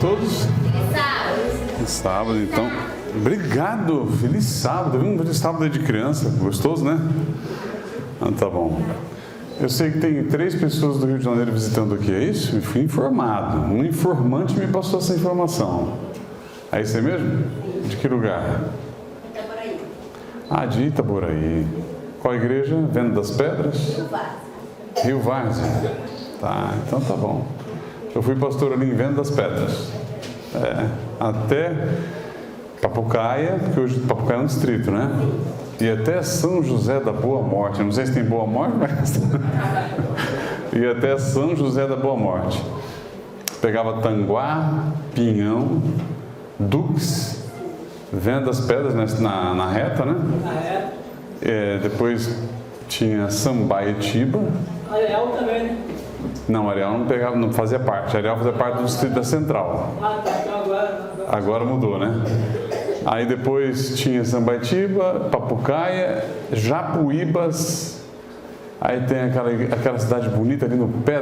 Todos? Feliz sábado. Feliz sábado, então. Obrigado. Feliz sábado. Um feliz sábado aí de criança. Gostoso, né? Ah, tá bom. Eu sei que tem 3 pessoas do Rio de Janeiro visitando aqui, é isso? Eu fui informado. Um informante me passou essa informação. É isso aí mesmo? De que lugar? Itaboraí. Ah, de Itaboraí. Qual igreja? Venda das Pedras? Rio Várzea. Rio Várzea. Tá, então tá bom. Eu fui pastor ali em Venda das Pedras. Até Papucaia, porque hoje Papucaia é um distrito, né? E até São José da Boa Morte. Não sei se tem Boa Morte, mas... E até São José da Boa Morte. Pegava Tanguá, Pinhão, Dux, Venda das Pedras, né? na reta, né? Na reta. Depois tinha Sambaetiba. Areal também, né? Não, Areal não pegava, não fazia parte. Areal fazia parte do distrito da Central. Ah, tá. Então Agora mudou, né? Aí depois tinha Sambaetiba, Papucaia, Japuíbas. Aí tem aquela cidade bonita ali no pé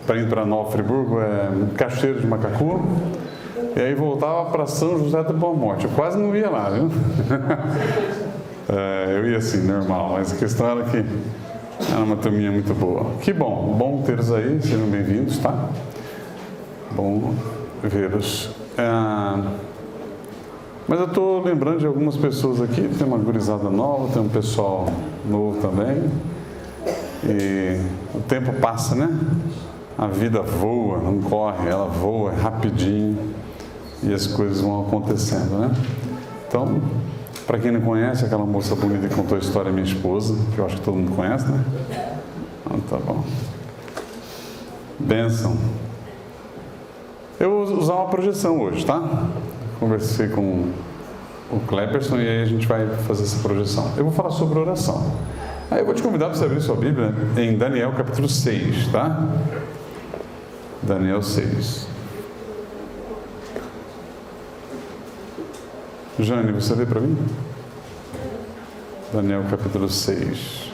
para ir para Nova Friburgo, Cachoeiro de Macacu. E aí voltava para São José da Boa Morte. Eu quase não ia lá, viu? Eu ia assim, normal, mas a questão era que era uma turminha muito boa. Que bom tê-los aí, sejam bem-vindos, tá? Bom vê-los. Mas eu estou lembrando de algumas pessoas aqui, tem uma gurizada nova, tem um pessoal novo também. E o tempo passa, né? A vida voa, não corre, ela voa rapidinho e as coisas vão acontecendo, né? Então, para quem não conhece, aquela moça bonita que contou a história, minha esposa, que eu acho que todo mundo conhece, né? Então, tá bom. Bênção. Eu vou usar uma projeção hoje, tá? Conversei com o Cleperson e aí a gente vai fazer essa projeção. Eu vou falar sobre oração. Aí eu vou te convidar para você abrir sua Bíblia em Daniel capítulo 6, tá? Daniel 6. Jane, você lê para mim? Daniel capítulo 6.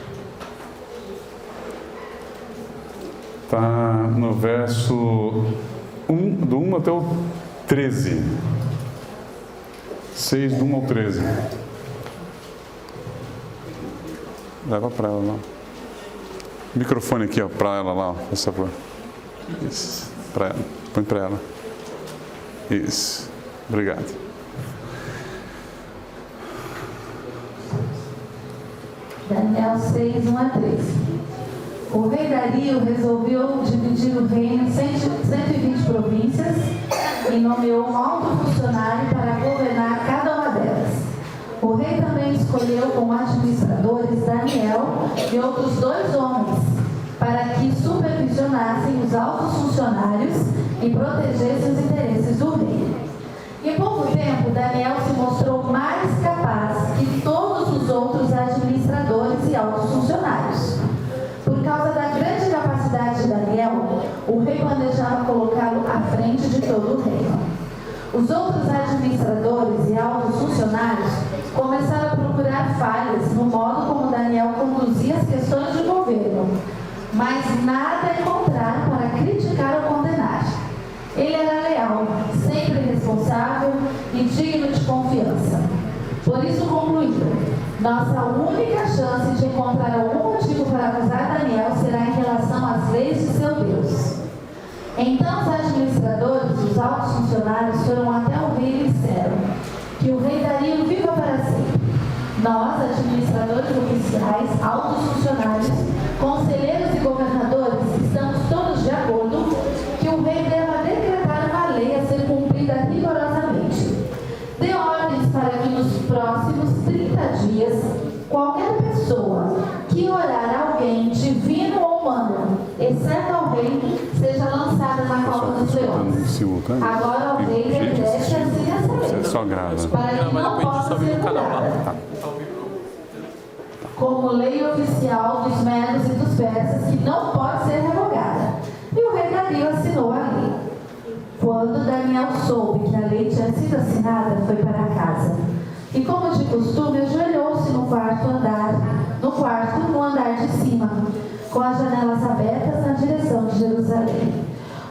Está no verso 1, do 1 até o 13. 6, do 1 ao 13. Leva para ela lá. Microfone aqui, ó, para ela lá, por favor. Isso, para ela. Põe para ela. Isso. Obrigado. Daniel 6, 1 a 13. O rei Dario resolveu dividir o reino em 120 províncias e nomeou um alto funcionário para governar cada uma delas. O rei também escolheu como administradores Daniel e outros 2 homens para que supervisionassem os altos funcionários e protegessem os interesses do rei. Em pouco tempo, Daniel se mostrou mais capaz que todos os outros administradores e altos funcionários. Por causa da grande capacidade de Daniel, o rei planejava colocá-lo à frente de todo o reino. Os outros administradores e altos funcionários começaram a procurar falhas no modo como Daniel conduzia as questões de governo, mas nada encontraram para criticar ou condenar. Ele era leal, sempre responsável e digno de confiança. Por isso concluíram: nossa única chance de encontrar algum motivo para acusar Daniel será em relação às leis de seu Deus. Então os administradores e os altos funcionários foram até o rei e disseram: que o rei Dario viva para sempre. Nós, administradores oficiais, altos funcionários, conselheiros e governadores, estamos todos de acordo que o rei deva decretar uma lei a ser cumprida rigorosamente. Dê ordens para que nos próximos 30 dias, qualquer pessoa que orar alguém, divino ou humano, exceto ao rei, seja lançada na cova dos leões. Agora o rei obedece assim essa lei, para que não possa ser mudada, como lei oficial dos medos e dos persas, que não pode ser revogada. E o rei Dario assinou a lei. Quando Daniel soube que a lei tinha sido assinada, foi para casa. E como de costume, ajoelhou-se no andar de cima, com as janelas abertas na direção de Jerusalém.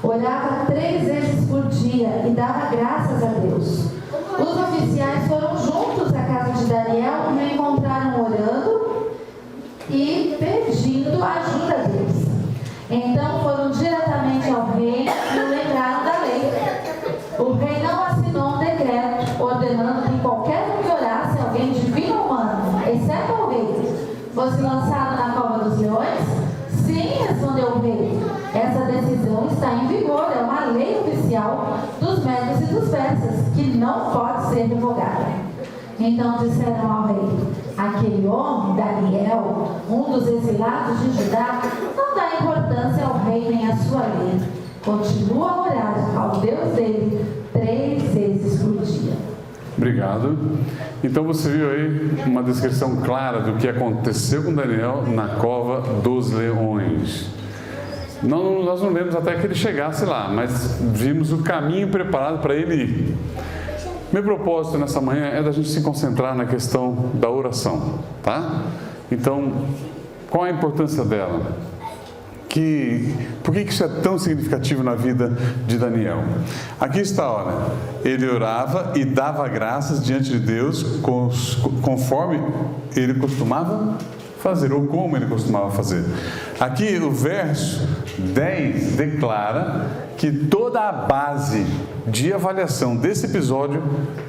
Orava 3 vezes por dia e dava graças a Deus. Os oficiais foram juntos à casa de Daniel e o encontraram orando e pedindo ajuda a Deus. Então foram diretamente ao rei e o lembraram da lei. O rei não assinou um decreto ordenando que qualquer um que orasse, alguém divino ou humano, exceto o rei, fosse lançado na cova dos leões? Sim, respondeu o rei. Essa decisão está em vigor, é uma lei oficial dos medos e dos persas, que não pode ser revogada. Então disseram ao rei: aquele homem, Daniel, um dos exilados de Judá, não dá importância ao rei nem à sua lei. Continua a orar ao Deus dele 3 vezes por dia. Obrigado. Então você viu aí uma descrição clara do que aconteceu com Daniel na cova dos leões. Nós não lemos até que ele chegasse lá, mas vimos o caminho preparado para ele ir. Meu propósito nessa manhã é da gente se concentrar na questão da oração, tá? Então, qual a importância dela? Por que isso é tão significativo na vida de Daniel? Aqui está, olha, ele orava e dava graças diante de Deus conforme ele costumava fazer, ou como ele costumava fazer. Aqui o verso 10 declara que toda a base de avaliação desse episódio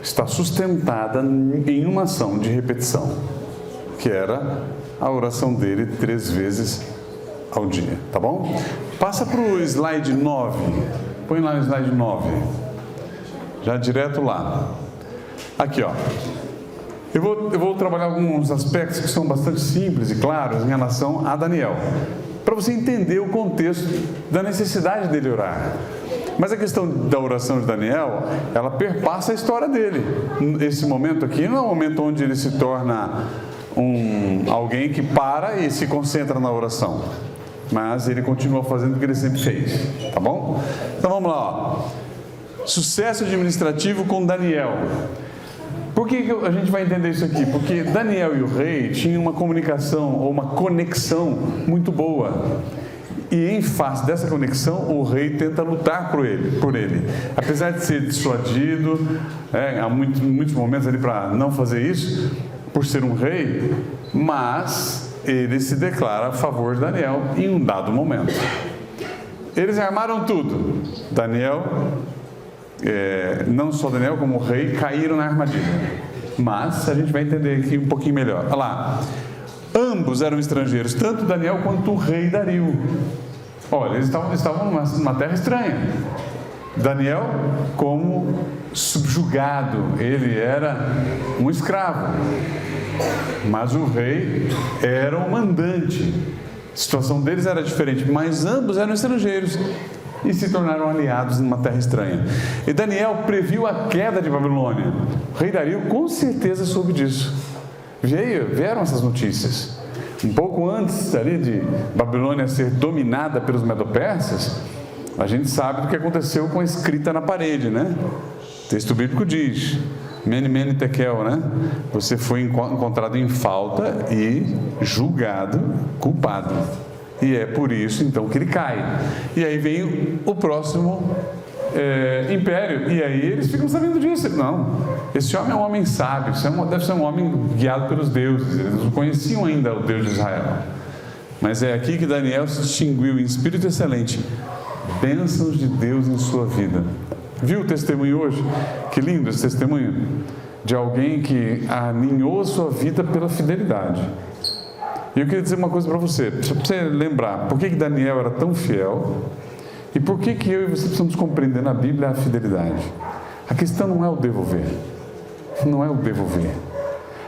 está sustentada em uma ação de repetição, que era a oração dele 3 vezes ao dia, tá bom? Passa para o slide 9, põe lá no slide 9, já direto lá. Aqui, ó. Eu vou trabalhar alguns aspectos que são bastante simples e claros em relação a Daniel, para você entender o contexto da necessidade dele orar. Mas a questão da oração de Daniel, ela perpassa a história dele. Esse momento aqui não é um momento onde ele se torna alguém que para e se concentra na oração, mas ele continua fazendo o que ele sempre fez, tá bom? Então vamos lá, ó. Sucesso administrativo com Daniel. Por que a gente vai entender isso aqui? Porque Daniel e o rei tinham uma comunicação ou uma conexão muito boa. E em face dessa conexão, o rei tenta lutar por ele. Apesar de ser dissuadido, há muitos momentos ali para não fazer isso, por ser um rei, mas ele se declara a favor de Daniel em um dado momento. Eles armaram tudo. Daniel, não só Daniel como o rei, caíram na armadilha. Mas a gente vai entender aqui um pouquinho melhor. Olha lá. Ambos eram estrangeiros, tanto Daniel quanto o rei Dario. Olha, eles estavam numa terra estranha. Daniel como subjugado, ele era um escravo. Mas o rei era o mandante. A situação deles era diferente, mas ambos eram estrangeiros e se tornaram aliados numa terra estranha. E Daniel previu a queda de Babilônia. O rei Dario com certeza soube disso. Vieram essas notícias. Um pouco antes ali de Babilônia ser dominada pelos medo-persas, a gente sabe do que aconteceu com a escrita na parede, né? O texto bíblico diz: Mene, mene, tekel, né? Você foi encontrado em falta e julgado culpado. E é por isso, então, que ele cai. E aí vem o próximo império. E aí eles ficam sabendo disso. Não, esse homem é um homem sábio, deve ser um homem guiado pelos deuses. Eles não conheciam ainda o Deus de Israel. Mas é aqui que Daniel se distinguiu em espírito excelente. Bênçãos de Deus em sua vida. Viu o testemunho hoje? Que lindo esse testemunho de alguém que alinhou a sua vida pela fidelidade. E eu queria dizer uma coisa para você lembrar por que Daniel era tão fiel e por que eu e você precisamos compreender na Bíblia a fidelidade. A questão não é o devolver, não é o devolver.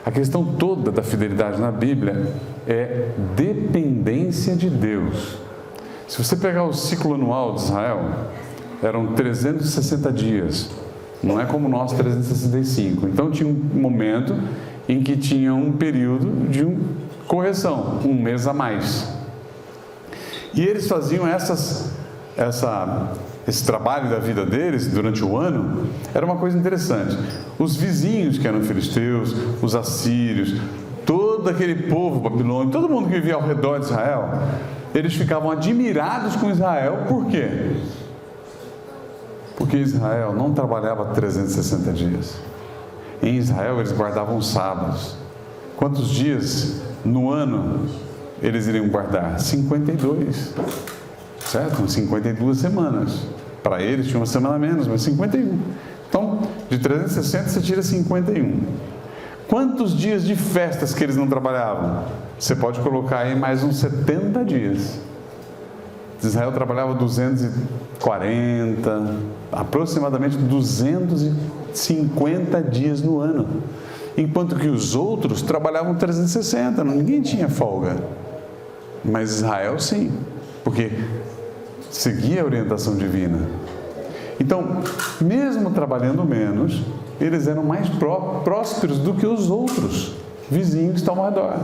A questão toda da fidelidade na Bíblia é dependência de Deus. Se você pegar o ciclo anual de Israel, eram 360 dias, não é como nós 365. Então tinha um momento em que tinha um período de correção, um mês a mais. E eles faziam esse trabalho da vida deles durante o ano. Era uma coisa interessante. Os vizinhos que eram filisteus, os assírios, todo aquele povo babilônico, todo mundo que vivia ao redor de Israel, eles ficavam admirados com Israel. Por quê? Porque Israel não trabalhava 360 dias. Em Israel eles guardavam os sábados. Quantos dias no ano eles iriam guardar? 52. Certo? 52 semanas. Para eles tinha uma semana a menos, mas 51. Então, de 360 você tira 51. Quantos dias de festas que eles não trabalhavam? Você pode colocar aí mais uns 70 dias. Israel trabalhava 240, aproximadamente 250 dias no ano. Enquanto que os outros trabalhavam 360, ninguém tinha folga. Mas Israel sim, porque seguia a orientação divina. Então, mesmo trabalhando menos, eles eram mais prósperos do que os outros vizinhos que estão ao redor.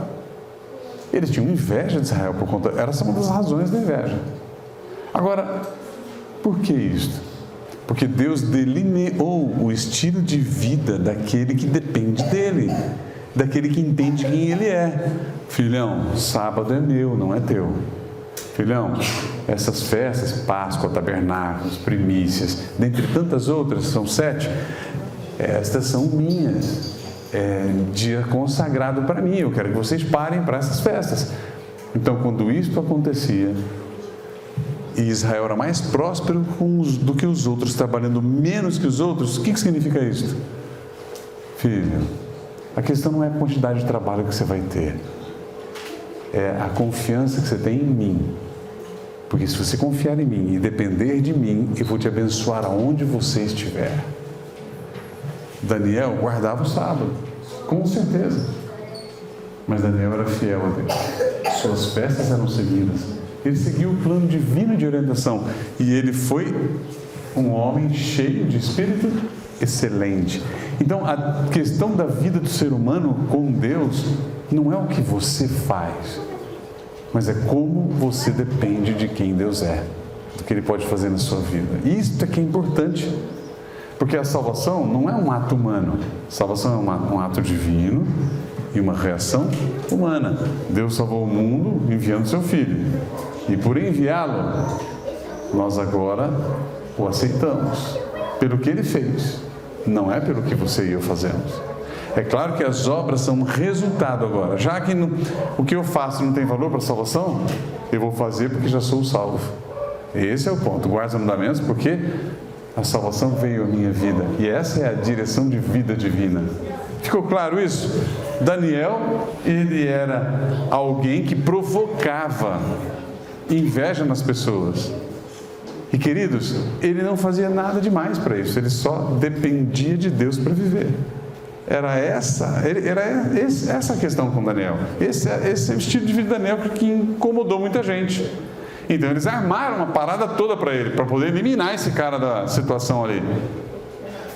Eles tinham inveja de Israel por conta. Essa é uma das razões da inveja. Agora, por que isso? Porque Deus delineou o estilo de vida daquele que depende dele, daquele que entende quem ele é. Filhão, sábado é meu, não é teu. Filhão, essas festas, Páscoa, tabernáculos, primícias, dentre tantas outras, são 7, estas são minhas. É dia consagrado para mim, eu quero que vocês parem para essas festas. Então, quando isso acontecia, e Israel era mais próspero do que os outros, trabalhando menos que os outros, o que significa isso? Filho, a questão não é a quantidade de trabalho que você vai ter, é a confiança que você tem em mim. Porque se você confiar em mim e depender de mim, eu vou te abençoar aonde você estiver. Daniel guardava o sábado, com certeza. Mas Daniel era fiel a Deus. Suas festas eram seguidas. Ele seguiu o plano divino de orientação. E ele foi um homem cheio de espírito excelente. Então, a questão da vida do ser humano com Deus não é o que você faz, mas é como você depende de quem Deus é, do que Ele pode fazer na sua vida. E isso é que é importante, porque a salvação não é um ato humano. A salvação é um ato divino e uma reação humana. Deus salvou o mundo enviando seu Filho. E por enviá-lo, nós agora o aceitamos pelo que Ele fez, não é pelo que você e eu fazemos. É claro que as obras são um resultado agora. Já que o que eu faço não tem valor para a salvação, eu vou fazer porque já sou salvo. Esse é o ponto. Guarda os mandamentos porque a salvação veio à minha vida. E essa é a direção de vida divina. Ficou claro isso? Daniel, ele era alguém que provocava inveja nas pessoas. E queridos, ele não fazia nada demais para isso. Ele só dependia de Deus para viver. Era essa a questão com Daniel. Esse é o estilo de vida de Daniel que incomodou muita gente. Então eles armaram uma parada toda para ele, para poder eliminar esse cara da situação ali.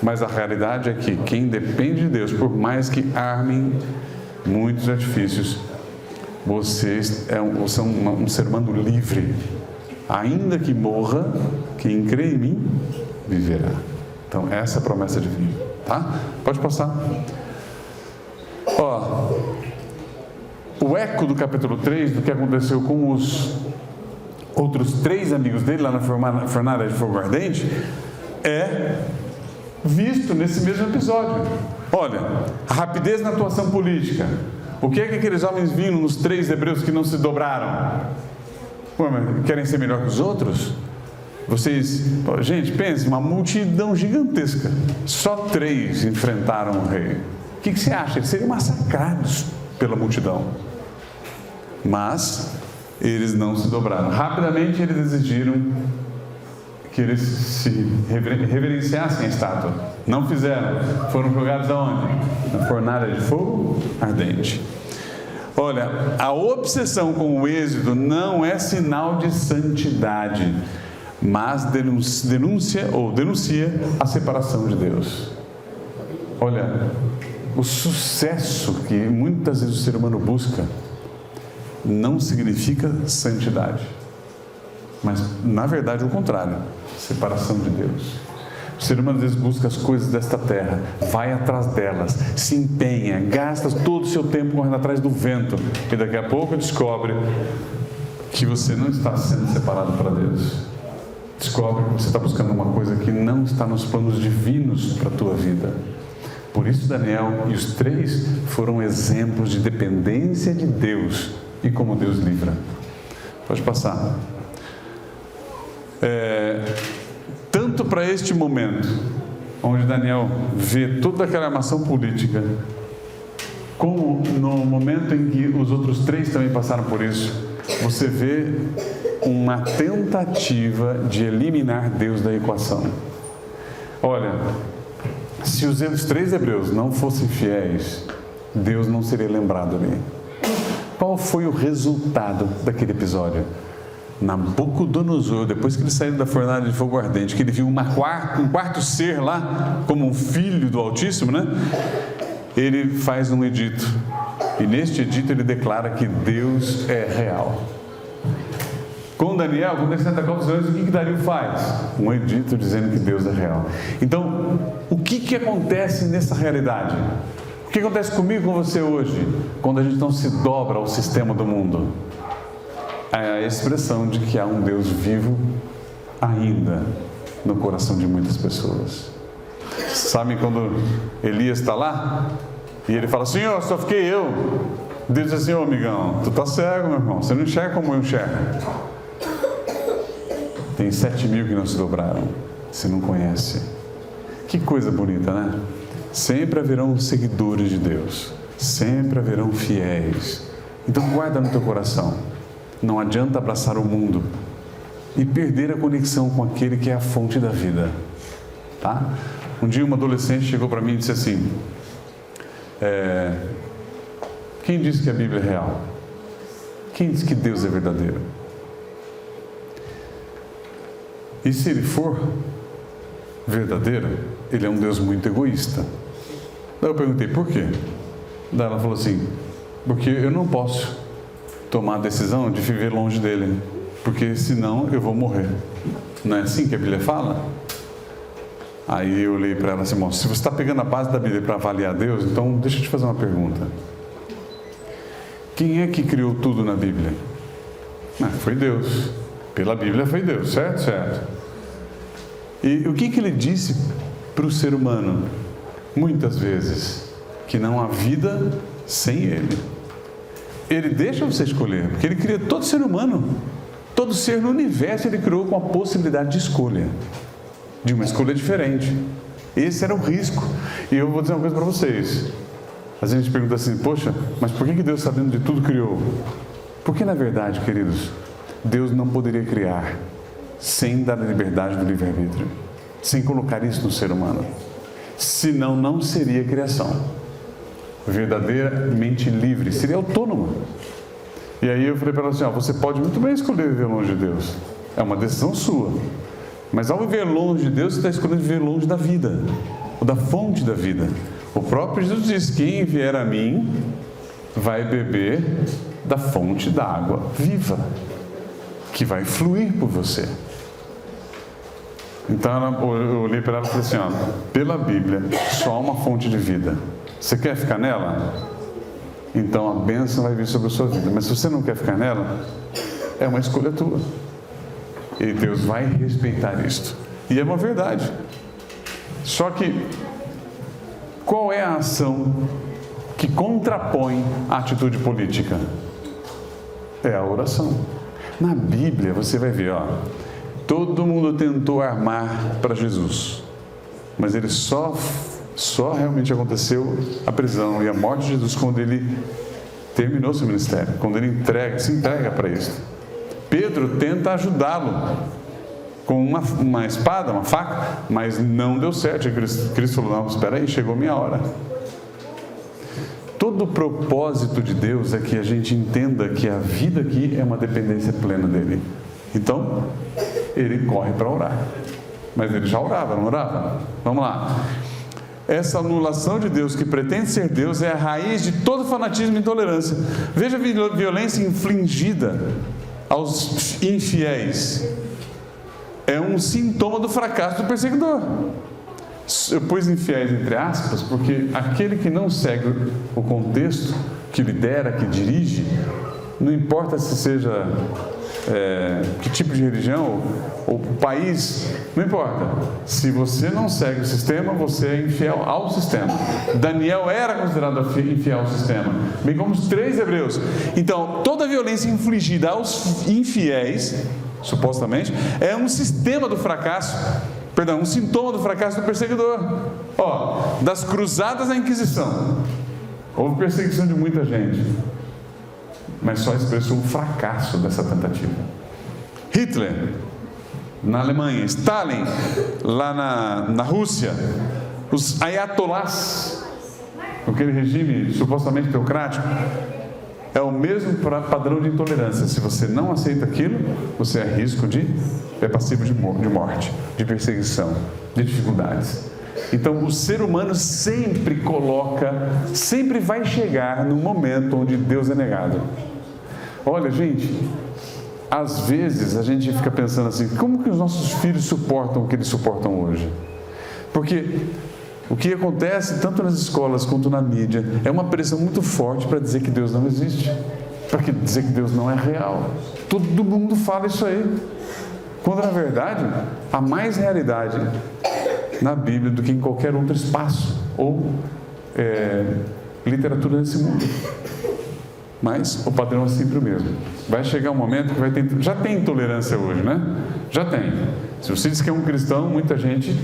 Mas a realidade é que quem depende de Deus, por mais que armem muitos artifícios, você é um ser humano livre. Ainda que morra, quem crê em mim, viverá. Então essa é a promessa divina. Tá? Pode passar. O eco do capítulo 3 do que aconteceu com os outros 3 amigos dele lá na fornalha de fogo ardente é visto nesse mesmo episódio. Olha, a rapidez na atuação política. O que é que aqueles homens viram nos 3 hebreus que não se dobraram? Querem ser melhor que os outros? Gente, pense, uma multidão gigantesca. Só 3 enfrentaram o rei. O que você acha? Eles seriam massacrados pela multidão. Mas eles não se dobraram. Rapidamente eles exigiram que eles se reverenciassem a estátua. Não fizeram. Foram jogados aonde? Na fornalha de fogo ardente. Olha, a obsessão com o êxito não é sinal de santidade, mas denuncia a separação de Deus. Olha, o sucesso que muitas vezes o ser humano busca não significa santidade, mas na verdade o contrário, separação de Deus. O ser humano às vezes busca as coisas desta terra, vai atrás delas, se empenha, gasta todo o seu tempo correndo atrás do vento e daqui a pouco descobre que você não está sendo separado para Deus. descobre que você está buscando uma coisa que não está nos planos divinos para a tua vida. Por isso Daniel e os 3 foram exemplos de dependência de Deus e como Deus livra. Pode passar. Tanto para este momento, onde Daniel vê toda aquela armação política, como no momento em que os outros 3 também passaram por isso, você vê uma tentativa de eliminar Deus da equação. Olha, se os 3 hebreus não fossem fiéis, Deus não seria lembrado ali. Qual foi o resultado daquele episódio? Nabucodonosor, depois que ele saiu da fornalha de fogo ardente, que ele viu um quarto ser lá, como um filho do Altíssimo, né? Ele faz um edito. E neste edito ele declara que Deus é real. Com Daniel, quando ele senta com os leões, o que Dario faz? Um edito dizendo que Deus é real. Então, o que acontece nessa realidade? O que acontece comigo e com você hoje, quando a gente não se dobra ao sistema do mundo? É a expressão de que há um Deus vivo ainda no coração de muitas pessoas. Sabem quando Elias está lá e ele fala: Senhor, só fiquei eu. Deus diz assim: ô amigão, tu está cego, meu irmão, você não enxerga como eu enxergo. Tem 7.000 que não se dobraram, você não conhece. Que coisa bonita, né? Sempre haverão seguidores de Deus, sempre haverão fiéis. Então guarda no teu coração. Não adianta abraçar o mundo e perder a conexão com aquele que é a fonte da vida, tá? Um dia uma adolescente chegou para mim e disse assim: quem diz que a Bíblia é real? Quem diz que Deus é verdadeiro? E se ele for verdadeiro, ele é um Deus muito egoísta. Daí eu perguntei: por quê? Daí ela falou assim: porque eu não posso tomar a decisão de viver longe dele, porque senão eu vou morrer. Não é assim que a Bíblia fala? Aí eu olhei para ela assim: se você está pegando a base da Bíblia para avaliar Deus, então deixa eu te fazer uma pergunta. Quem é que criou tudo na Bíblia? Foi Deus. Pela Bíblia foi Deus, certo? Certo. E o que ele disse para o ser humano? Muitas vezes, que não há vida sem Ele. Ele deixa você escolher, porque Ele cria todo ser humano. Todo ser no universo Ele criou com a possibilidade de escolha. De uma escolha diferente. Esse era o risco. E eu vou dizer uma coisa para vocês. Às vezes a gente pergunta assim: poxa, mas por que Deus, sabendo de tudo, criou? Porque na verdade, queridos, Deus não poderia criar sem dar a liberdade do livre-arbítrio, sem colocar isso no ser humano. Senão não seria criação verdadeiramente livre, seria autônoma. E aí eu falei para ela assim: você pode muito bem escolher viver longe de Deus, é uma decisão sua, mas ao viver longe de Deus, você está escolhendo viver longe da vida, ou da fonte da vida. O próprio Jesus diz: quem vier a mim vai beber da fonte da água viva, que vai fluir por você. Então eu olhei para ela e falei assim: pela Bíblia só há uma fonte de vida. Você quer ficar nela? Então a bênção vai vir sobre a sua vida. Mas se você não quer ficar nela, é uma escolha tua. E Deus vai respeitar isto. E é uma verdade. Só que, qual é a ação que contrapõe a atitude política? É a oração. Na Bíblia você vai ver, todo mundo tentou armar para Jesus, mas ele só realmente aconteceu a prisão e a morte de Jesus quando ele terminou seu ministério, quando ele se entrega para isso. Pedro tenta ajudá-lo com uma espada, uma faca, mas não deu certo. E Cristo falou: não, espera aí, chegou a minha hora. Todo o propósito de Deus é que a gente entenda que a vida aqui é uma dependência plena dele. Então, ele corre para orar. Mas ele já orava, não orava? Vamos lá. Essa anulação de Deus, que pretende ser Deus, é a raiz de todo fanatismo e intolerância. Veja a violência infligida aos infiéis. É um sintoma do fracasso do perseguidor. Eu pus infiéis entre aspas, porque aquele que não segue o contexto, que lidera, que dirige, não importa se seja que tipo de religião, ou país, não importa. Se você não segue o sistema, você é infiel ao sistema. Daniel era considerado infiel ao sistema, bem como os 3 hebreus. Então, toda violência infligida aos infiéis, supostamente, é um sistema do fracasso, um sintoma do fracasso do perseguidor. Das cruzadas à Inquisição, houve perseguição de muita gente, mas só expressou o fracasso dessa tentativa. Hitler, na Alemanha, Stalin, lá na Rússia, os ayatollahs, aquele regime supostamente teocrático, é o mesmo padrão de intolerância. Se você não aceita aquilo, você é passivo de morte, de perseguição, de dificuldades. Então, o ser humano sempre vai chegar no momento onde Deus é negado. Olha, gente, às vezes a gente fica pensando assim, como que os nossos filhos suportam o que eles suportam hoje? Porque o que acontece, tanto nas escolas quanto na mídia, é uma pressão muito forte para dizer que Deus não existe, para dizer que Deus não é real. Todo mundo fala isso aí, quando na verdade há mais realidade na Bíblia do que em qualquer outro espaço ou literatura nesse mundo. Mas o padrão é sempre o mesmo. Vai chegar um momento que vai ter... Já tem intolerância hoje, né? Já tem. Se você diz que é um cristão, muita gente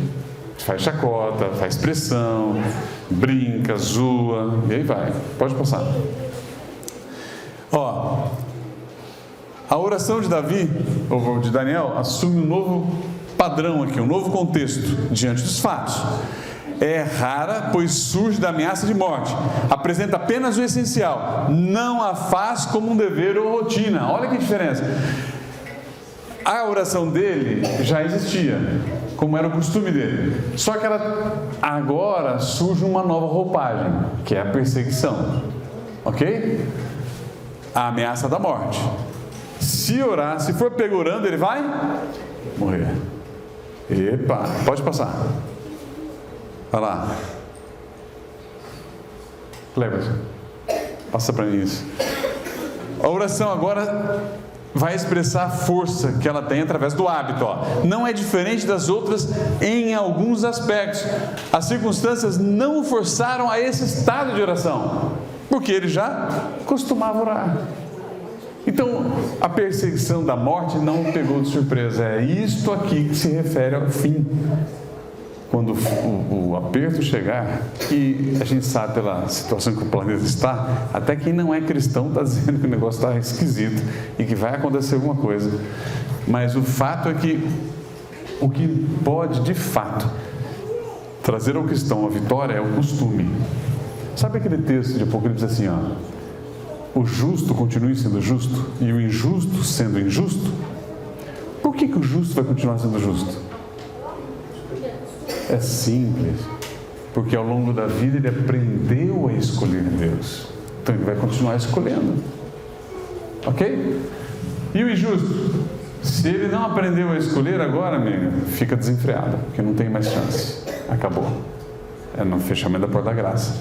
faz chacota, faz pressão, brinca, zoa, e aí vai. Pode passar. A oração de Davi, ou de Daniel, assume um novo padrão aqui, um novo contexto diante dos fatos. É rara, pois surge da ameaça de morte. Apresenta apenas o essencial. Não a faz como um dever ou rotina. Olha que diferença. A oração dele já existia, como era o costume dele. Só que agora surge uma nova roupagem, que é a perseguição. Ok? A ameaça da morte. Se orar, se for pego orando, ele vai morrer. Epa, pode passar. Olha lá. Cleverson, passa para mim isso. A oração agora vai expressar a força que ela tem através do hábito. Não é diferente das outras em alguns aspectos. As circunstâncias não o forçaram a esse estado de oração, porque ele já costumava orar. Então, a perseguição da morte não o pegou de surpresa. É isto aqui que se refere ao fim. Quando o aperto chegar, e a gente sabe pela situação que o planeta está, até quem não é cristão está dizendo que o negócio está esquisito e que vai acontecer alguma coisa. Mas o fato é que o que pode, de fato, trazer ao cristão a vitória é o costume. Sabe aquele texto de Apocalipse assim, o justo continue sendo justo e o injusto sendo injusto? Por que o justo vai continuar sendo justo? É simples, porque ao longo da vida ele aprendeu a escolher Deus, então ele vai continuar escolhendo, ok? E o injusto? Se ele não aprendeu a escolher agora, amiga, fica desenfreado, porque não tem mais chance, acabou, é no fechamento da porta da graça.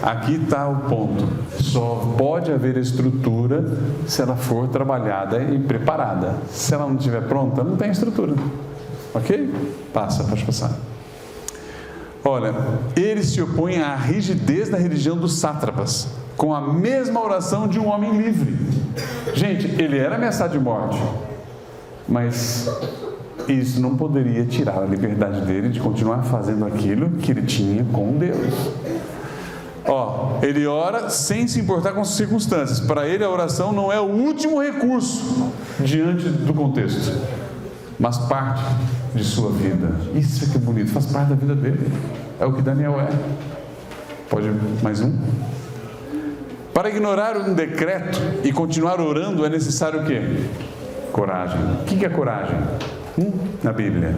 Aqui está o ponto, só pode haver estrutura se ela for trabalhada e preparada. Se ela não estiver pronta, não tem estrutura, ok? Pode passar. Olha, ele se opõe à rigidez da religião dos sátrapas, com a mesma oração de um homem livre. Gente, ele era ameaçado de morte, mas isso não poderia tirar a liberdade dele de continuar fazendo aquilo que ele tinha com Deus. Ele ora sem se importar com as circunstâncias. Para ele a oração não é o último recurso diante do contexto, mas parte de sua vida. Isso é que é bonito, faz parte da vida dele. É o que Daniel é. Pode mais um? Para ignorar um decreto e continuar orando é necessário o quê? Coragem. O que é coragem? Na Bíblia.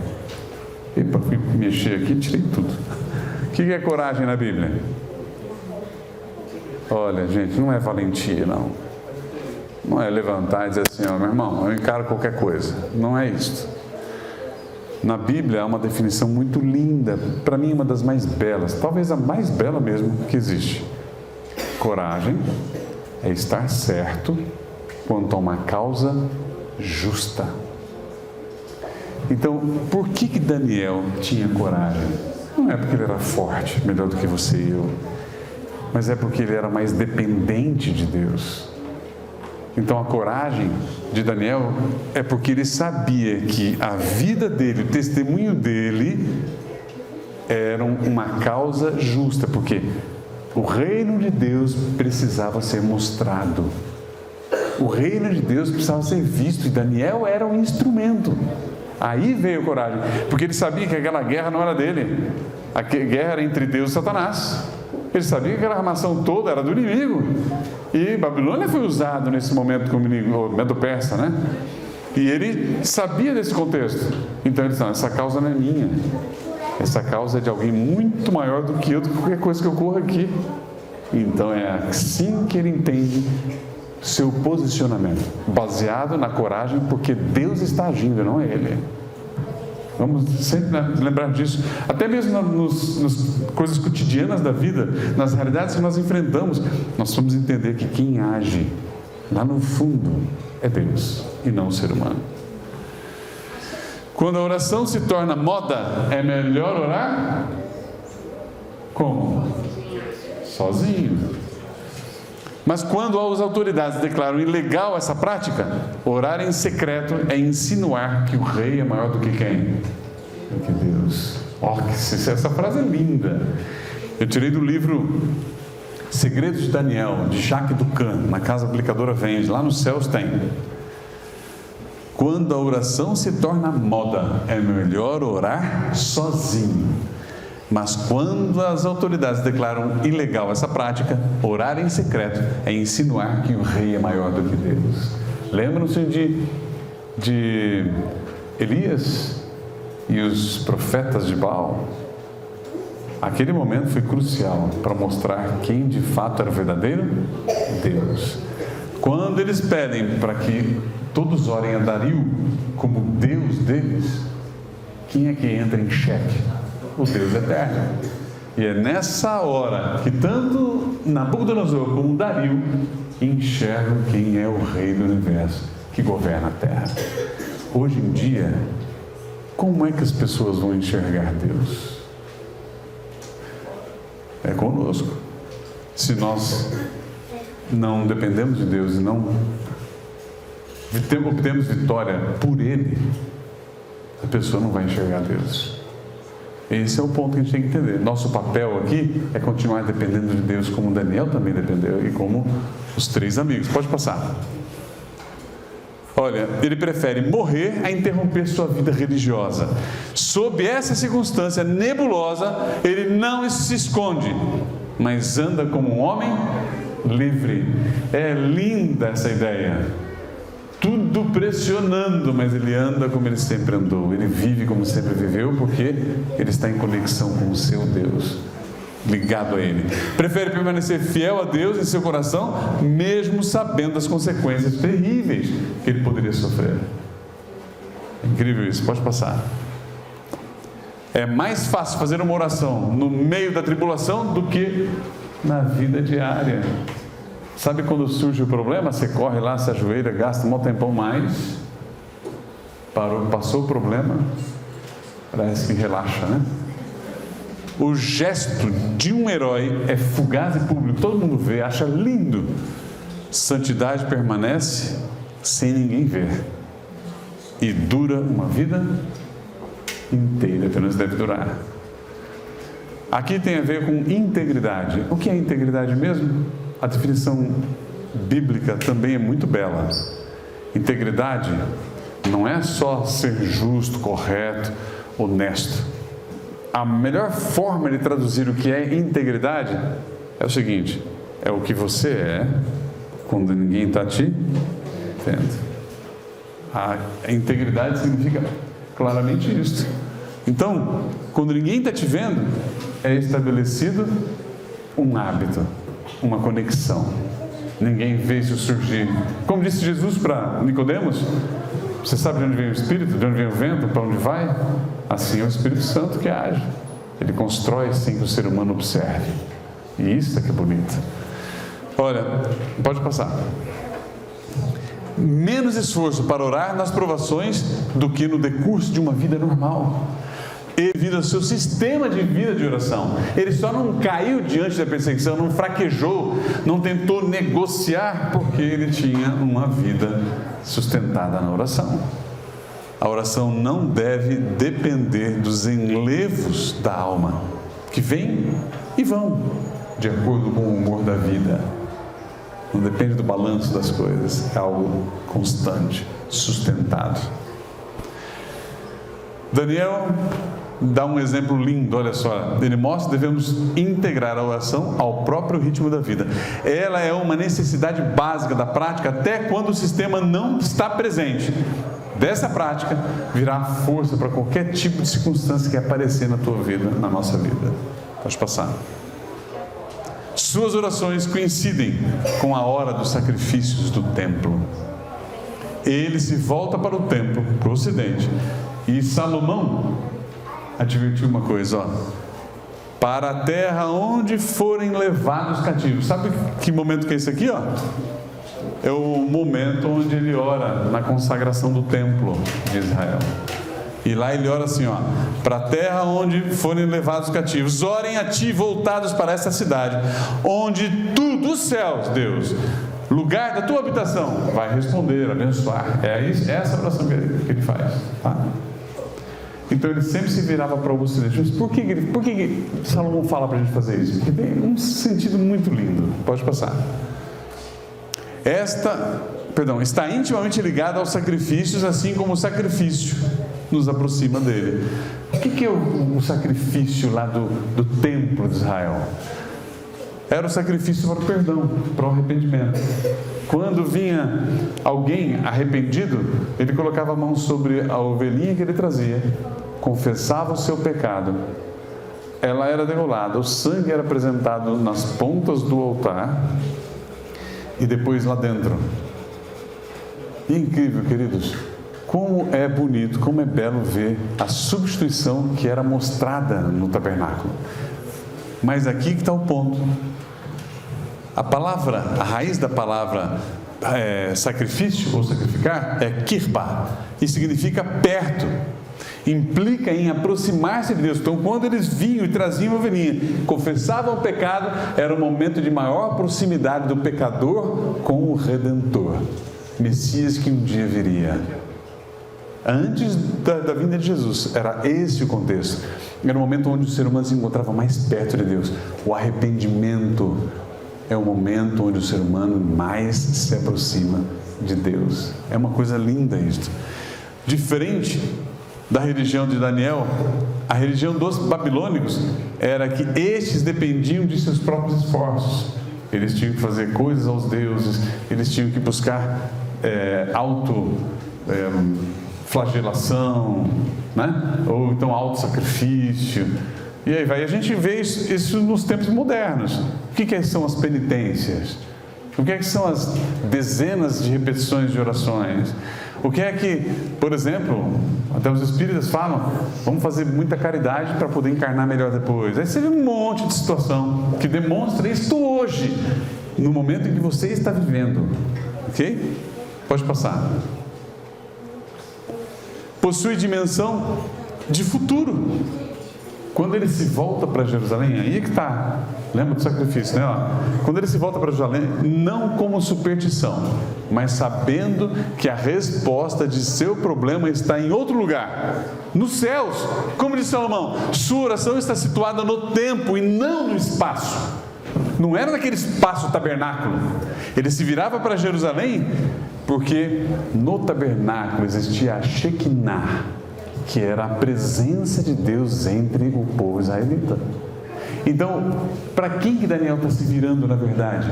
Epa, fui mexer aqui, tirei tudo. O que é coragem na Bíblia? Olha, gente, não é valentia, não. Não é levantar e dizer assim, meu irmão, eu encaro qualquer coisa. Não é isso. Na Bíblia há uma definição muito linda, para mim uma das mais belas, talvez a mais bela mesmo que existe. Coragem é estar certo quanto a uma causa justa. Então, por que Daniel tinha coragem? Não é porque ele era forte, melhor do que você e eu, mas é porque ele era mais dependente de Deus. Então, a coragem de Daniel é porque ele sabia que a vida dele, o testemunho dele, eram uma causa justa, porque o reino de Deus precisava ser mostrado. O reino de Deus precisava ser visto e Daniel era um instrumento. Aí veio a coragem, porque ele sabia que aquela guerra não era dele. A guerra era entre Deus e Satanás. Ele sabia que aquela armação toda era do inimigo. E Babilônia foi usado nesse momento como inimigo, o Medo-Persa, né? E ele sabia desse contexto. Então ele disse, não, essa causa não é minha. Essa causa é de alguém muito maior do que eu, do que qualquer coisa que ocorra aqui. Então é assim que ele entende seu posicionamento, baseado na coragem, porque Deus está agindo, não é ele. Vamos sempre lembrar disso, até mesmo nas coisas cotidianas da vida, nas realidades que nós enfrentamos, nós vamos entender que quem age lá no fundo é Deus e não o ser humano. Quando a oração se torna moda, é melhor orar como? Sozinho. Mas quando as autoridades declaram ilegal essa prática, orar em secreto é insinuar que o rei é maior do que quem? Do que Deus. Essa frase é linda. Eu tirei do livro Segredos de Daniel, de Jacques Ducan, na Casa Aplicadora Vende, lá nos céus tem. Quando a oração se torna moda, é melhor orar sozinho. Mas quando as autoridades declaram ilegal essa prática, orar em secreto é insinuar que o rei é maior do que Deus. Lembram-se de Elias e os profetas de Baal? Aquele momento foi crucial para mostrar quem de fato era o verdadeiro Deus. Quando eles pedem para que todos orem a Dario como Deus deles, quem é que entra em xeque? O Deus eterno. E é nessa hora que tanto Nabucodonosor como Dario enxergam quem é o rei do universo que governa a terra. Hoje em dia, como é que as pessoas vão enxergar Deus? É conosco. Se nós não dependemos de Deus e não obtemos vitória por Ele, a pessoa não vai enxergar Deus. Esse é o ponto que a gente tem que entender. Nosso papel aqui é continuar dependendo de Deus, como Daniel também dependeu e como os 3 amigos. Pode passar. Olha, ele prefere morrer a interromper sua vida religiosa. Sob essa circunstância nebulosa, ele não se esconde, mas anda como um homem livre. É linda essa ideia. Tudo pressionando, mas ele anda como ele sempre andou. Ele vive como sempre viveu, porque ele está em conexão com o seu Deus, ligado a Ele. Prefere permanecer fiel a Deus em seu coração, mesmo sabendo das consequências terríveis que ele poderia sofrer. É incrível isso, pode passar. É mais fácil fazer uma oração no meio da tribulação do que na vida diária. Sabe quando surge o problema, você corre lá, se ajoelha, gasta um tempão mais, passou o problema, parece que relaxa, né? O gesto de um herói é fugaz e público, todo mundo vê, acha lindo. Santidade permanece sem ninguém ver e dura uma vida inteira, pelo menos deve durar. Aqui tem a ver com integridade. O que é integridade mesmo? A definição bíblica também é muito bela. Integridade não é só ser justo, correto, honesto. A melhor forma de traduzir o que é integridade é o seguinte: é o que você é quando ninguém está te vendo. A integridade significa claramente isso. Então, quando ninguém está te vendo, é estabelecido um hábito, uma conexão. Ninguém vê isso surgir. Como disse Jesus para Nicodemos: você sabe de onde vem o Espírito, de onde vem o vento, para onde vai? Assim é o Espírito Santo que age. Ele constrói sem que o ser humano observe. E isso é que é bonito. Olha, pode passar. menos esforço para orar nas provações do que no decurso de uma vida normal. Ele devido ao seu sistema de vida de oração. Ele só não caiu diante da perseguição, não fraquejou, não tentou negociar, porque ele tinha uma vida sustentada na oração. A oração não deve depender dos enlevos da alma, que vêm e vão, de acordo com o humor da vida. Não depende do balanço das coisas, é algo constante, sustentado. Daniel dá um exemplo lindo, olha só. Ele mostra que devemos integrar a oração ao próprio ritmo da vida. Ela é uma necessidade básica da prática, até quando o sistema não está presente. Dessa prática virá força para qualquer tipo de circunstância que aparecer na tua vida, na nossa vida. Pode passar. Suas orações coincidem com a hora dos sacrifícios do templo. Ele se volta para o templo, para o ocidente. E Salomão advertiu uma coisa, ó: para a terra onde forem levados cativos. Sabe que momento que é esse aqui, ó? É o momento onde ele ora na consagração do templo de Israel. E lá ele ora assim, ó: para a terra onde forem levados cativos, orem a ti voltados para essa cidade, onde tu dos céus, Deus, lugar da tua habitação, vai responder, abençoar. É essa oração que ele faz, tá? Então ele sempre se virava para o ocidente. Mas por que Salomão fala para a gente fazer isso? Porque tem um sentido muito lindo. Pode passar. Está intimamente ligada aos sacrifícios, assim como o sacrifício nos aproxima dele. O que é o sacrifício lá do templo de Israel? Era o sacrifício para o perdão, para o arrependimento. Quando vinha alguém arrependido, ele colocava a mão sobre a ovelhinha que ele trazia, confessava o seu pecado, ela era degolada, o sangue era apresentado nas pontas do altar e depois lá dentro. E é incrível, queridos, como é bonito, como é belo ver a substituição que era mostrada no tabernáculo. Mas aqui que está o ponto. A raiz da palavra sacrifício ou sacrificar é kirba, e significa perto, implica em aproximar-se de Deus. Então, quando eles vinham e traziam a ovelhinha, confessavam o pecado, era o momento de maior proximidade do pecador com o Redentor, Messias que um dia viria. Antes da vinda de Jesus, era esse o contexto. Era o momento onde o ser humano se encontrava mais perto de Deus. O arrependimento é o momento onde o ser humano mais se aproxima de Deus. É uma coisa linda isso. Diferente da religião de Daniel, a religião dos babilônicos era que estes dependiam de seus próprios esforços. Eles tinham que fazer coisas aos deuses, eles tinham que buscar flagelação, né? Ou então auto-sacrifício. E aí vai. A gente vê isso nos tempos modernos. O que são as penitências? O que são as dezenas de repetições de orações? O que é que, por exemplo, até os espíritas falam, vamos fazer muita caridade para poder encarnar melhor depois. Aí você vê um monte de situação que demonstra isso hoje, no momento em que você está vivendo. Ok? Pode passar. Possui dimensão de futuro. Quando ele se volta para Jerusalém, aí é que está. Lembra do sacrifício, né? Quando ele se volta para Jerusalém, não como superstição, mas sabendo que a resposta de seu problema está em outro lugar, nos céus. Como disse Salomão, sua oração está situada no tempo e não no espaço. Não era naquele espaço tabernáculo. Ele se virava para Jerusalém porque no tabernáculo existia a Shekinah, que era a presença de Deus entre o povo israelita. Então, para quem que Daniel está se virando na verdade?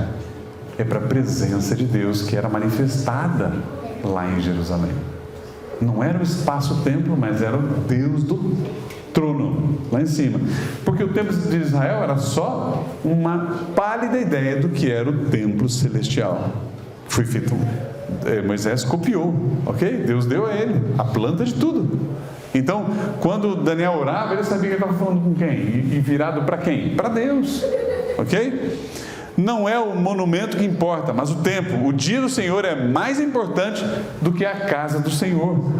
É para a presença de Deus que era manifestada lá em Jerusalém. Não era o espaço-templo, mas era o Deus do trono, lá em cima. Porque o templo de Israel era só uma pálida ideia do que era o templo celestial. Foi feito, Moisés copiou, ok? Deus deu a ele a planta de tudo. Então, quando Daniel orava, ele sabia que ele estava falando com quem? E virado para quem? Para Deus, ok? Não é o monumento que importa, mas o templo. O dia do Senhor é mais importante do que a casa do Senhor.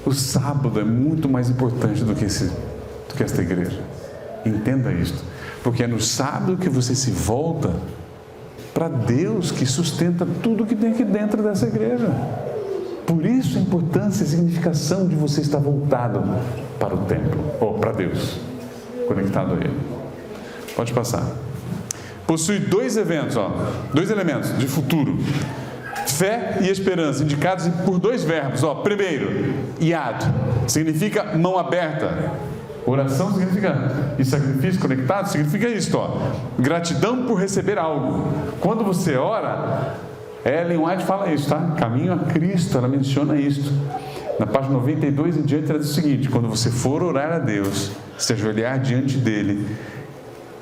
O sábado é muito mais importante do que esta igreja. Entenda isto. Porque é no sábado que você se volta para Deus, que sustenta tudo que tem aqui dentro dessa igreja. Por isso a importância e a significação de você estar voltado para o templo, ou para Deus, conectado a Ele. Pode passar. Possui dois elementos de futuro: fé e esperança, indicados por dois verbos. Primeiro, iad, significa mão aberta. Oração significa, e sacrifício conectado significa isto, gratidão por receber algo. Quando você ora, Ellen White fala isso, tá? Caminho a Cristo, ela menciona isto. Na página 92 em diante, ela diz o seguinte: quando você for orar a Deus, se ajoelhar diante dele,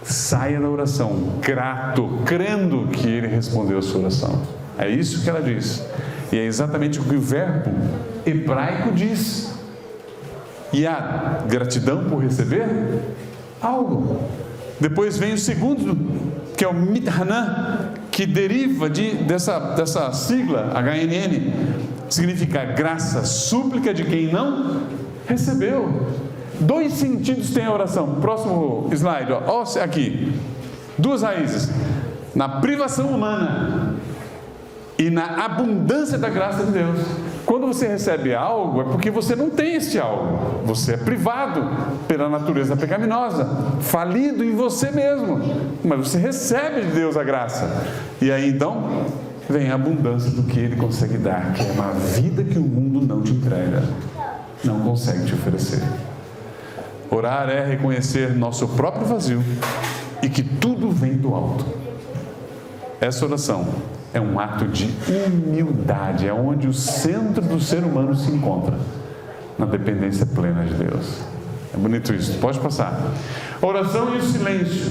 saia da oração grato, crendo que Ele respondeu a sua oração. É isso que ela diz. E é exatamente o que o verbo hebraico diz. E a gratidão por receber algo. Depois vem o segundo, que é o mithanah, que deriva dessa sigla HNN. Significa graça, súplica de quem não recebeu. Dois sentidos tem a oração. Próximo slide, olha aqui. Duas raízes: na privação humana e na abundância da graça de Deus. Quando você recebe algo, é porque você não tem esse algo. Você é privado pela natureza pecaminosa, falido em você mesmo. Mas você recebe de Deus a graça. E aí então vem a abundância do que Ele consegue dar, que é uma vida que o mundo não te entrega, não consegue te oferecer. Orar é reconhecer nosso próprio vazio e que tudo vem do alto. Essa oração é um ato de humildade, é onde o centro do ser humano se encontra, na dependência plena de Deus. É bonito isso, pode passar. A oração e o silêncio.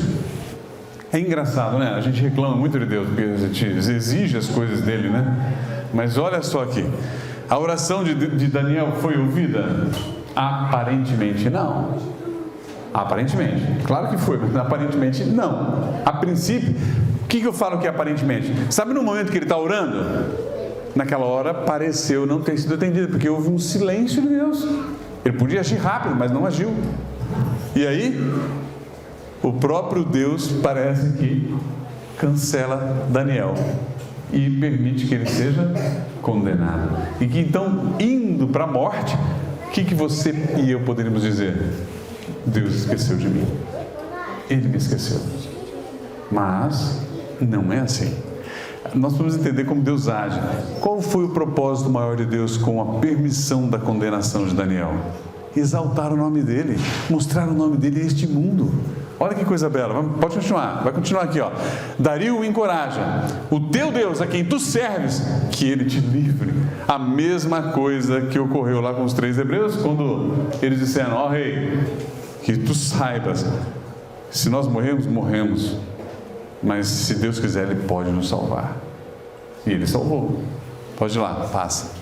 É engraçado, né? A gente reclama muito de Deus, porque a gente exige as coisas dele, né? Mas olha só aqui, a oração de Daniel foi ouvida? Aparentemente não. Aparentemente, claro que foi, mas aparentemente não. A princípio, o que eu falo que é aparentemente? Sabe no momento que ele está orando? Naquela hora pareceu não ter sido atendido, porque houve um silêncio de Deus. Ele podia agir rápido, mas não agiu. E aí, o próprio Deus parece que cancela Daniel e permite que ele seja condenado. E que então, indo para a morte, o que você e eu poderíamos dizer? Deus esqueceu de mim. Ele me esqueceu. Mas não é assim. Nós podemos entender como Deus age. Qual foi o propósito maior de Deus com a permissão da condenação de Daniel? Exaltar o nome dele, mostrar o nome dele a este mundo. Olha que coisa bela, pode continuar, vai continuar aqui, Dario o encoraja: o teu Deus, a quem tu serves, que ele te livre. A mesma coisa que ocorreu lá com os 3 hebreus, quando eles disseram: rei, que tu saibas, se nós morremos, morremos, mas se Deus quiser, Ele pode nos salvar. E Ele salvou. Pode ir lá, passa.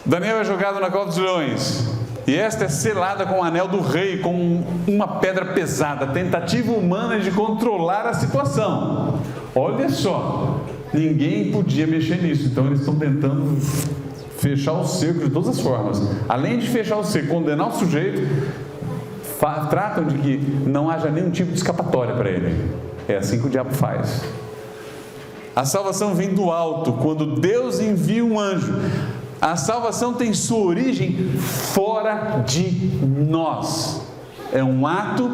Daniel é jogado na cova dos leões, e esta é selada com o anel do rei, com uma pedra pesada, tentativa humana de controlar a situação. Olha só, ninguém podia mexer nisso, então eles estão tentando fechar o cerco de todas as formas. Além de fechar o cerco, condenar o sujeito, tratam de que não haja nenhum tipo de escapatória para ele. É assim que o diabo faz. A salvação vem do alto, quando Deus envia um anjo. A salvação tem sua origem fora de nós. É um ato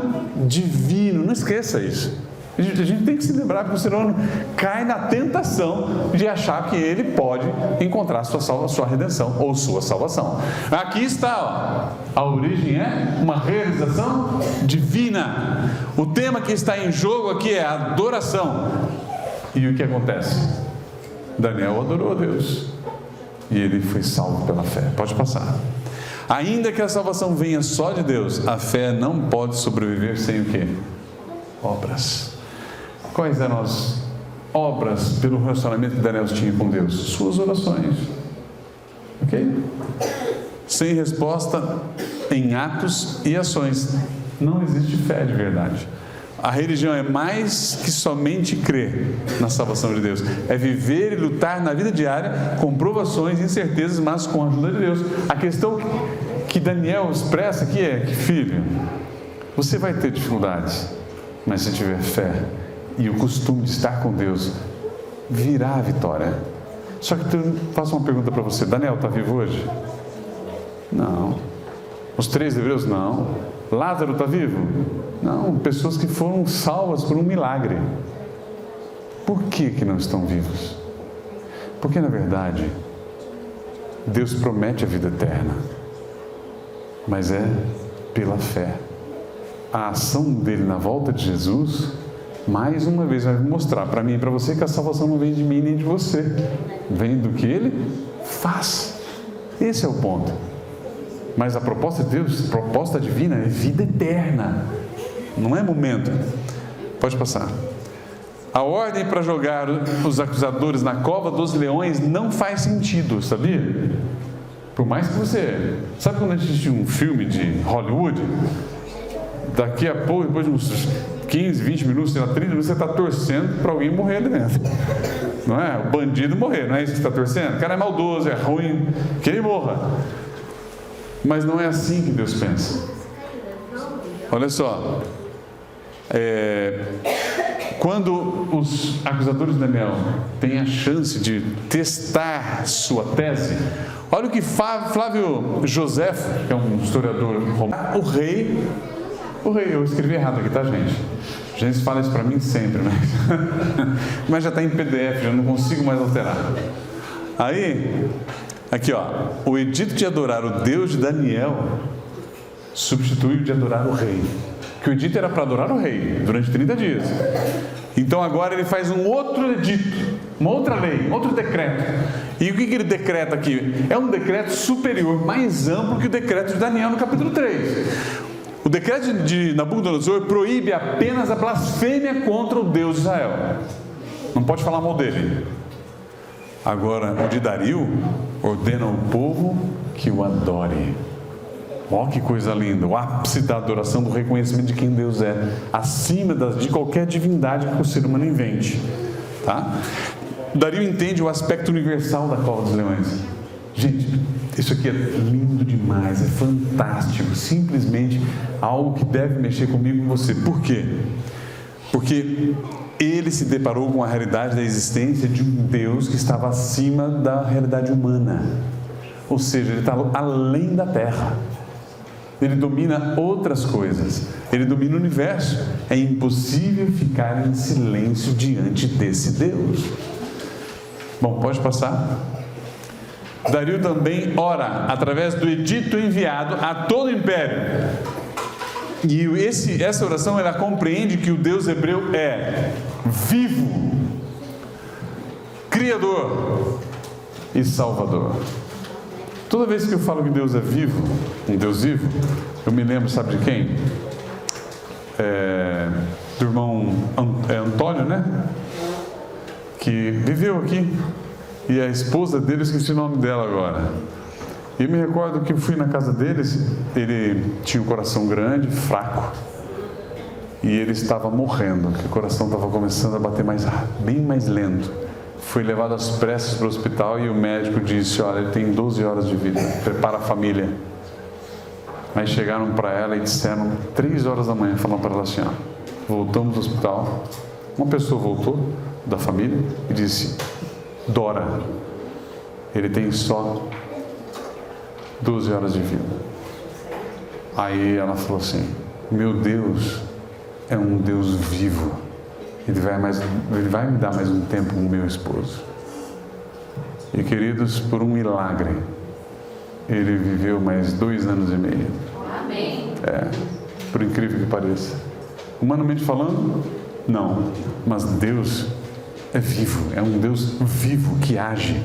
divino, não esqueça isso. A gente tem que se lembrar que o ser humano cai na tentação de achar que ele pode encontrar sua redenção ou sua salvação. Aqui está, a origem é uma realização divina. O tema que está em jogo aqui é a adoração. E o que acontece? Daniel adorou a Deus e ele foi salvo pela fé. Pode passar. Ainda que a salvação venha só de Deus, a fé não pode sobreviver sem o quê? Obras. Quais eram as obras pelo relacionamento que Daniel tinha com Deus? Suas orações. Ok? Sem resposta em atos e ações, não existe fé de verdade. A religião é mais que somente crer na salvação de Deus. É viver e lutar na vida diária com provações e incertezas, mas com a ajuda de Deus. A questão que Daniel expressa aqui é que, filho, você vai ter dificuldades, mas se tiver fé e o costume de estar com Deus, virá a vitória. Só que eu faço uma pergunta para você. Daniel está vivo hoje? Não. Os 3 hebreus? Não. Lázaro está vivo? Não. Pessoas que foram salvas por um milagre. Por que não estão vivos? Porque, na verdade, Deus promete a vida eterna, mas é pela fé. A ação dele na volta de Jesus, mais uma vez, vai mostrar para mim e para você que a salvação não vem de mim nem de você, vem do que ele faz. Esse é o ponto. Mas a proposta de Deus, a proposta divina, é vida eterna, não é momento. Pode passar. A ordem para jogar os acusadores na cova dos leões não faz sentido, sabia? Por mais que você... Sabe quando a gente assiste um filme de Hollywood? Daqui a pouco, depois de uns 15, 20 minutos, 30 minutos, você está torcendo para alguém morrer ali dentro. Não é? O bandido morrer, não é isso que você está torcendo? O cara é maldoso, é ruim, que ele morra. Mas não é assim que Deus pensa. Olha só. Quando os acusadores de Daniel têm a chance de testar sua tese, olha o que Flávio Josefo, que é um historiador romano, o rei, eu escrevi errado aqui, tá, gente? A gente fala isso para mim sempre, mas já está em PDF, já não consigo mais alterar. Aí, aqui ó, o edito de adorar o Deus de Daniel substituiu de adorar o rei. Que o edito era para adorar o rei durante 30 dias. Então agora ele faz um outro edito, uma outra lei, um outro decreto. E o que ele decreta aqui? É um decreto superior, mais amplo que o decreto de Daniel no capítulo 3. O decreto de Nabucodonosor proíbe apenas a blasfêmia contra o Deus de Israel. Não pode falar mal dele. Agora, o de Dario ordena ao povo que o adore. Olha que coisa linda, o ápice da adoração, do reconhecimento de quem Deus é, acima de qualquer divindade que o ser humano invente. Tá? Dario entende o aspecto universal da cova dos leões. Gente, isso aqui é lindo demais, é fantástico, simplesmente algo que deve mexer comigo e com você. Por quê? Porque ele se deparou com a realidade da existência de um Deus que estava acima da realidade humana. Ou seja, ele estava além da terra. Ele domina outras coisas. Ele domina o universo. É impossível ficar em silêncio diante desse Deus. Bom, pode passar. Dario também ora através do edito enviado a todo o império. E essa oração, ela compreende que o Deus hebreu é vivo, criador e salvador. Toda vez que eu falo que Deus é vivo, um Deus vivo, eu me lembro, sabe de quem? Do irmão Antônio, né? Que viveu aqui. E a esposa dele, eu esqueci o nome dela agora. E eu me recordo que eu fui na casa deles, ele tinha um coração grande, fraco. E ele estava morrendo, que o coração estava começando a bater bem mais lento. Foi levado às pressas para o hospital e o médico disse: olha, ele tem 12 horas de vida, prepara a família. Aí chegaram para ela e disseram, 3 horas da manhã, falaram para ela assim: ó, voltamos ao hospital. Uma pessoa voltou da família e disse: Dora, ele tem só 12 horas de vida. Aí ela falou assim: meu Deus é um Deus vivo. Ele vai me dar mais um tempo com o meu esposo. E queridos, por um milagre, ele viveu mais 2 anos e meio. Amém. Por incrível que pareça. Humanamente falando, não. Mas Deus é vivo, é um Deus vivo que age.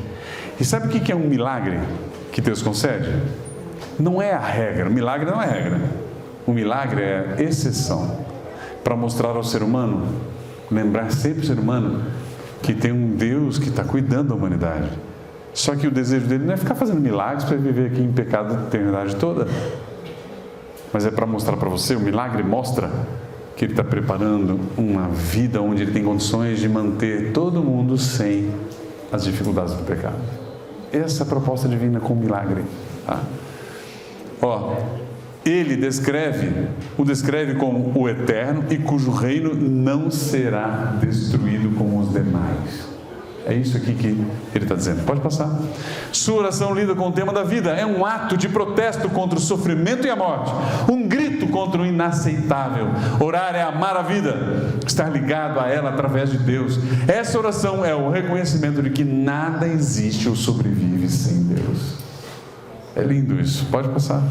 E sabe o que é um milagre que Deus concede? Não é a regra, o milagre não é a regra. O milagre é a exceção. Para mostrar ao ser humano, lembrar sempre o ser humano que tem um Deus que está cuidando da humanidade. Só que o desejo dele não é ficar fazendo milagres para viver aqui em pecado a eternidade toda. Mas é para mostrar para você, o milagre mostra que Ele está preparando uma vida onde Ele tem condições de manter todo mundo sem as dificuldades do pecado. Essa é a proposta divina com o milagre. Tá? Ele o descreve como o eterno e cujo reino não será destruído como os demais. É isso aqui que ele está dizendo. Pode passar. Sua oração lida com o tema da vida. É um ato de protesto contra o sofrimento e a morte. Um grito contra o inaceitável. Orar é amar a vida. Estar ligado a ela através de Deus. Essa oração é o reconhecimento de que nada existe ou sobrevive sem Deus. É lindo isso. Pode passar.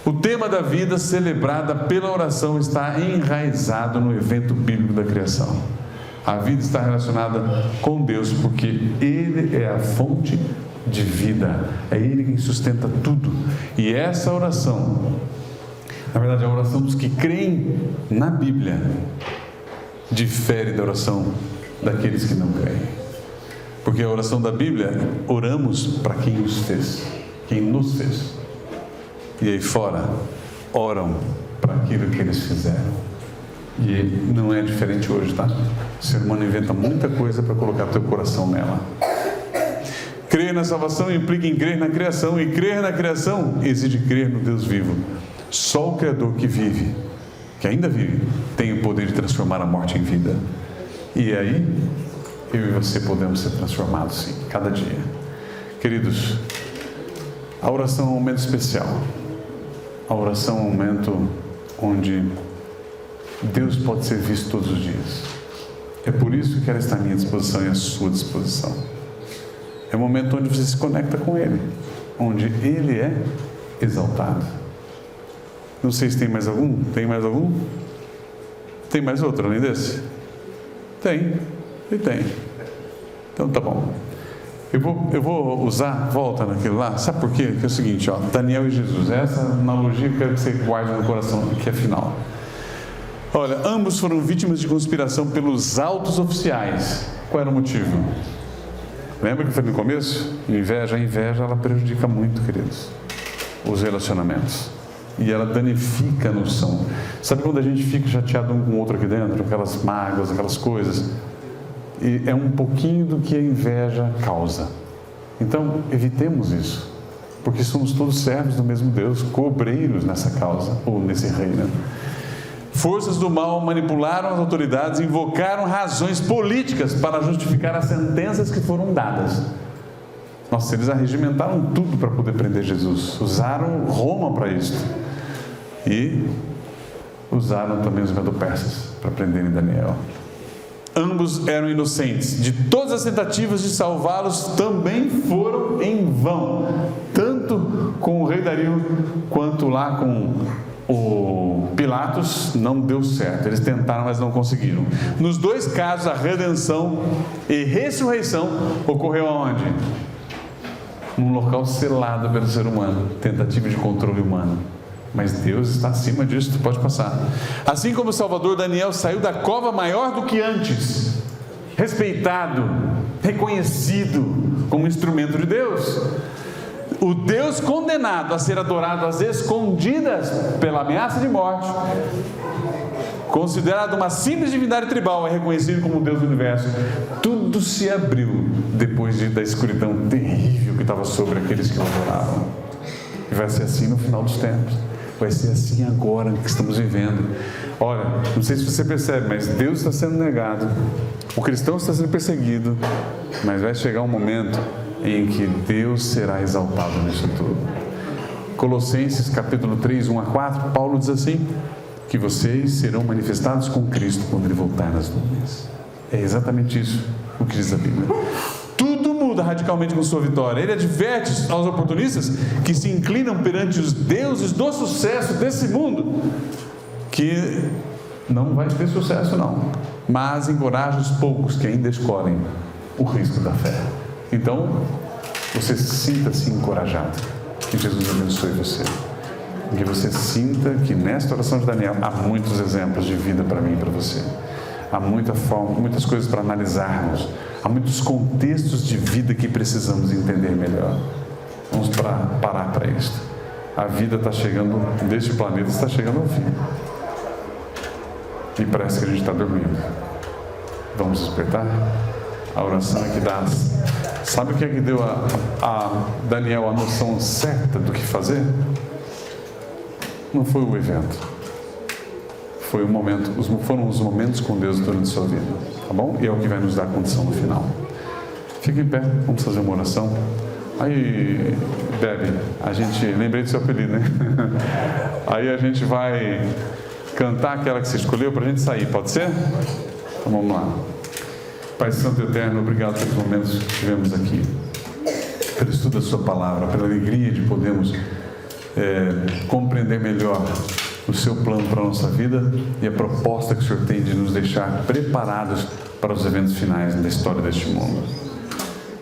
O tema da vida celebrada pela oração está enraizado no evento bíblico da criação. A vida está relacionada com Deus, porque Ele é a fonte de vida. É Ele quem sustenta tudo. E essa oração, na verdade, a oração dos que creem na Bíblia, difere da oração daqueles que não creem. Porque a oração da Bíblia, oramos para quem nos fez. E aí fora, oram para aquilo que eles fizeram. E não é diferente hoje, tá? O ser humano inventa muita coisa para colocar teu coração nela. Crer na salvação implica em crer na criação, e crer na criação exige crer no Deus vivo. Só o Criador que vive, que ainda vive, tem o poder de transformar a morte em vida. E aí, eu e você podemos ser transformados, sim, cada dia. Queridos, a oração é um momento especial. A oração é um momento onde Deus pode ser visto todos os dias. É por isso que ela está à minha disposição e à sua disposição. É um momento onde você se conecta com Ele, onde Ele é exaltado. Não sei se tem mais algum. Tem mais algum? Tem mais outro além desse? Tem. Então tá bom. Eu vou usar, volta naquilo lá. Sabe por quê? Que é o seguinte, Daniel e Jesus. Essa analogia eu quero que você guarde no coração, que é final. Olha, ambos foram vítimas de conspiração pelos altos oficiais. Qual era o motivo? Lembra que eu falei no começo? A inveja ela prejudica muito, queridos, os relacionamentos. E ela danifica a noção. Sabe quando a gente fica chateado um com o outro aqui dentro? Aquelas mágoas, aquelas coisas. E é um pouquinho do que a inveja causa. Então, evitemos isso. Porque somos todos servos do mesmo Deus, cobreiros nessa causa, ou nesse reino. Forças do mal manipularam as autoridades e invocaram razões políticas para justificar as sentenças que foram dadas. Nossa, eles arregimentaram tudo para poder prender Jesus. Usaram Roma para isso. E usaram também os medo-persas para prenderem Daniel. Ambos eram inocentes. De todas as tentativas de salvá-los também foram em vão. Tanto com o rei Dario quanto lá com o Pilatos não deu certo. Eles tentaram, mas não conseguiram. Nos dois casos, a redenção e ressurreição ocorreu aonde? Num local selado pelo ser humano. Tentativa de controle humano. Mas Deus está acima disso, tu pode passar. Assim como o Salvador, Daniel saiu da cova maior do que antes, respeitado, reconhecido como instrumento de Deus. O Deus condenado a ser adorado às escondidas pela ameaça de morte, considerado uma simples divindade tribal, é reconhecido como Deus do universo. Tudo se abriu depois da escuridão terrível que estava sobre aqueles que o adoravam. E vai ser assim no final dos tempos. Vai ser assim agora que estamos vivendo. Olha, não sei se você percebe, mas Deus está sendo negado, o cristão está sendo perseguido, mas vai chegar um momento em que Deus será exaltado nisso tudo. Colossenses capítulo 3, 1 a 4, Paulo diz assim, que vocês serão manifestados com Cristo quando Ele voltar nas nuvens. É exatamente isso o que diz a Bíblia. Tudo muda radicalmente com sua vitória. Ele adverte aos oportunistas que se inclinam perante os deuses do sucesso desse mundo, que não vai ter sucesso não, mas encoraja os poucos que ainda escolhem o risco da fé. Então, você sinta-se encorajado. Que Jesus abençoe você. Que você sinta que nesta oração de Daniel há muitos exemplos de vida para mim e para você. Há muitas coisas para analisarmos. Há muitos contextos de vida que precisamos entender melhor. Vamos parar para isso. A vida está chegando, deste planeta está chegando ao fim. e parece que a gente está dormindo. Vamos despertar? A oração é que dá. Sabe o que é que deu a Daniel a noção certa do que fazer? Não foi o evento. Foi o momento, foram os momentos com Deus durante a sua vida. Tá bom? E é o que vai nos dar condição no final. Fique em pé, vamos fazer uma oração. Aí, Debbie, lembrei do seu apelido, né? Aí a gente vai cantar aquela que você escolheu para a gente sair, pode ser? Então vamos lá. Pai Santo e Eterno, obrigado pelos momentos que tivemos aqui, pelo estudo da sua palavra, pela alegria de podermos compreender melhor o seu plano para a nossa vida e a proposta que o Senhor tem de nos deixar preparados para os eventos finais da história deste mundo.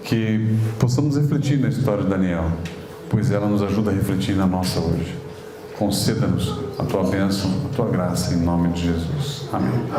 Que possamos refletir na história de Daniel, pois ela nos ajuda a refletir na nossa hoje. Conceda-nos a tua bênção, a tua graça, em nome de Jesus. Amém.